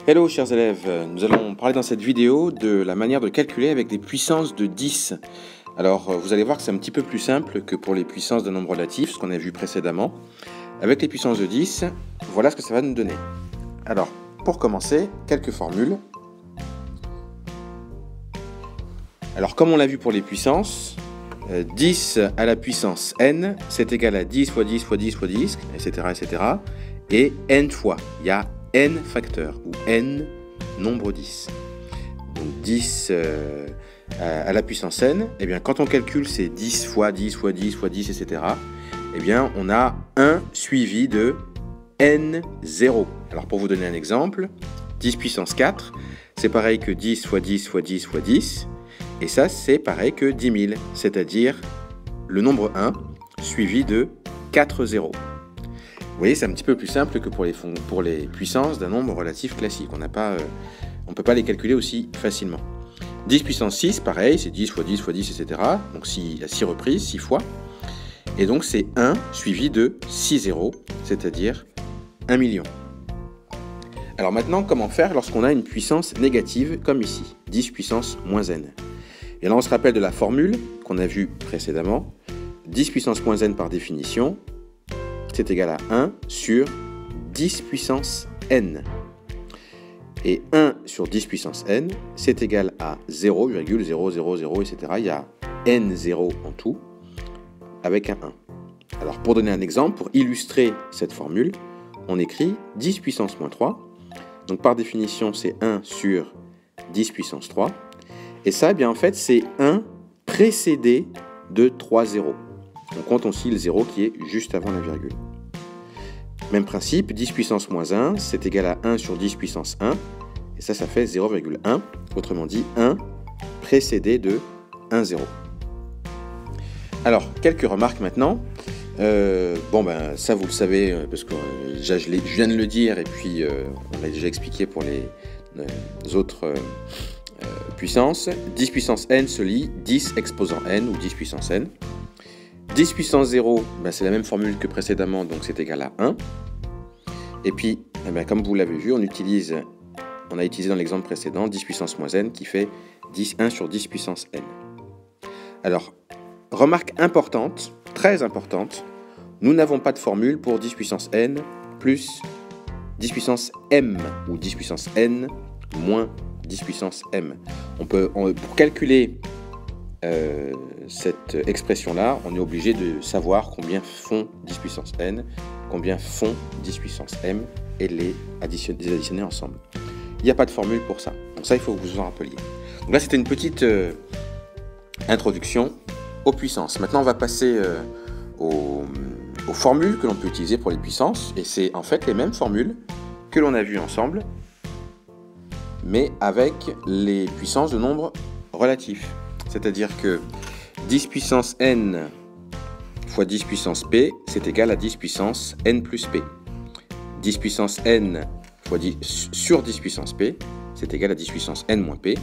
Hello chers élèves, nous allons parler dans cette vidéo de la manière de calculer avec des puissances de 10. Alors vous allez voir que c'est un petit peu plus simple que pour les puissances d'un nombre relatif, ce qu'on a vu précédemment. Avec les puissances de 10, voilà ce que ça va nous donner. Alors, pour commencer, quelques formules. Alors comme on l'a vu pour les puissances, 10 à la puissance n, c'est égal à 10 fois 10 fois 10 fois 10, etc. etc. et n fois. Il y a n facteurs, ou n nombre 10. Donc 10 à la puissance n, eh bien, quand on calcule ces 10 fois 10 fois 10 fois 10, etc., eh bien, on a 1 suivi de n0. Alors pour vous donner un exemple, 10 puissance 4, c'est pareil que 10 fois 10 fois 10 fois 10, et ça c'est pareil que 10 000, c'est-à-dire le nombre 1 suivi de 4 zéros. Vous voyez, c'est un petit peu plus simple que pour les puissances d'un nombre relatif classique. On ne peut pas les calculer aussi facilement. 10 puissance 6, pareil, c'est 10 fois 10 fois 10, etc. Donc il y a 6 reprises, 6 fois. Et donc c'est 1 suivi de 6 zéros, c'est-à-dire 1 million. Alors maintenant, comment faire lorsqu'on a une puissance négative, comme ici, 10 puissance moins n? Et là, on se rappelle de la formule qu'on a vue précédemment. 10 puissance moins n par définition, c'est égal à 1 sur 10 puissance n. Et 1 sur 10 puissance n, c'est égal à 0,000, etc. Il y a n0 en tout, avec un 1. Alors pour donner un exemple, pour illustrer cette formule, on écrit 10 puissance moins 3. Donc par définition, c'est 1 sur 10 puissance 3. Et ça, eh bien, en fait, c'est 1 précédé de 3 zéros. On compte aussi le 0 qui est juste avant la virgule. Même principe, 10 puissance moins 1, c'est égal à 1 sur 10 puissance 1. Et ça fait 0,1. Autrement dit, 1 précédé de 1 0. Alors, quelques remarques maintenant. Ça vous le savez, parce que je viens de le dire, et puis on l'a déjà expliqué pour les autres puissances. 10 puissance n se lit 10 exposant n, ou 10 puissance n. 10 puissance 0, c'est la même formule que précédemment, donc c'est égal à 1. Et puis, comme vous l'avez vu, on a utilisé dans l'exemple précédent 10 puissance moins n qui fait 1 sur 10 puissance n. Alors, remarque importante, très importante, nous n'avons pas de formule pour 10 puissance n plus 10 puissance m, ou 10 puissance n moins 10 puissance m. Pour calculer cette expression-là, on est obligé de savoir combien font 10 puissance n, combien font 10 puissance m, et les additionner ensemble. Il n'y a pas de formule pour ça. Donc ça, il faut que vous en rappeliez. Donc là, c'était une petite introduction aux puissances. Maintenant, on va passer aux formules que l'on peut utiliser pour les puissances. Et c'est en fait les mêmes formules que l'on a vues ensemble, mais avec les puissances de nombres relatifs. C'est-à-dire que 10 puissance n fois 10 puissance p, c'est égal à 10 puissance n plus p. 10 puissance n fois 10 sur 10 puissance p, c'est égal à 10 puissance n moins p.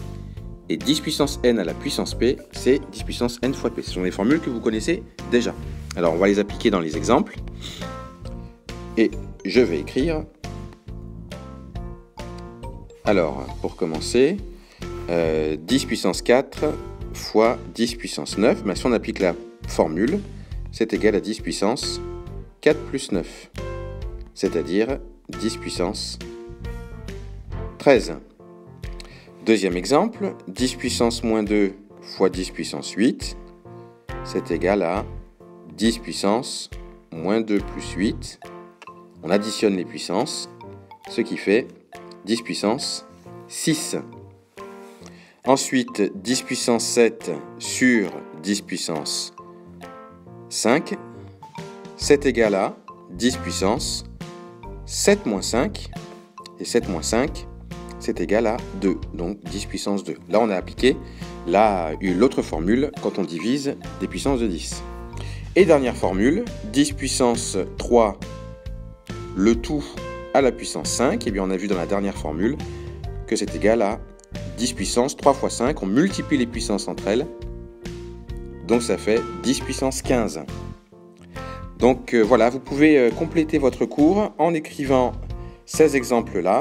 Et 10 puissance n à la puissance p, c'est 10 puissance n fois p. Ce sont des formules que vous connaissez déjà. Alors on va les appliquer dans les exemples. Et je vais écrire. Alors, pour commencer, 10 puissance 4 fois 10 puissance 9, si on applique la formule, c'est égal à 10 puissance 4 plus 9, c'est-à-dire 10 puissance 13. Deuxième exemple, 10 puissance moins 2 fois 10 puissance 8, c'est égal à 10 puissance moins 2 plus 8. On additionne les puissances, ce qui fait 10 puissance 6. Ensuite, 10 puissance 7 sur 10 puissance 5, c'est égal à 10 puissance 7 moins 5, et 7 moins 5, c'est égal à 2, donc 10 puissance 2. Là, on a appliqué l'autre formule quand on divise des puissances de 10. Et dernière formule, 10 puissance 3, le tout à la puissance 5, et bien on a vu dans la dernière formule que c'est égal à 10 puissance 3 fois 5, on multiplie les puissances entre elles, donc ça fait 10 puissance 15. Donc voilà, vous pouvez compléter votre cours en écrivant ces exemples-là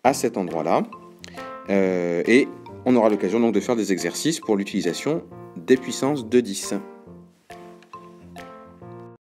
à cet endroit-là. Et on aura l'occasion donc de faire des exercices pour l'utilisation des puissances de 10.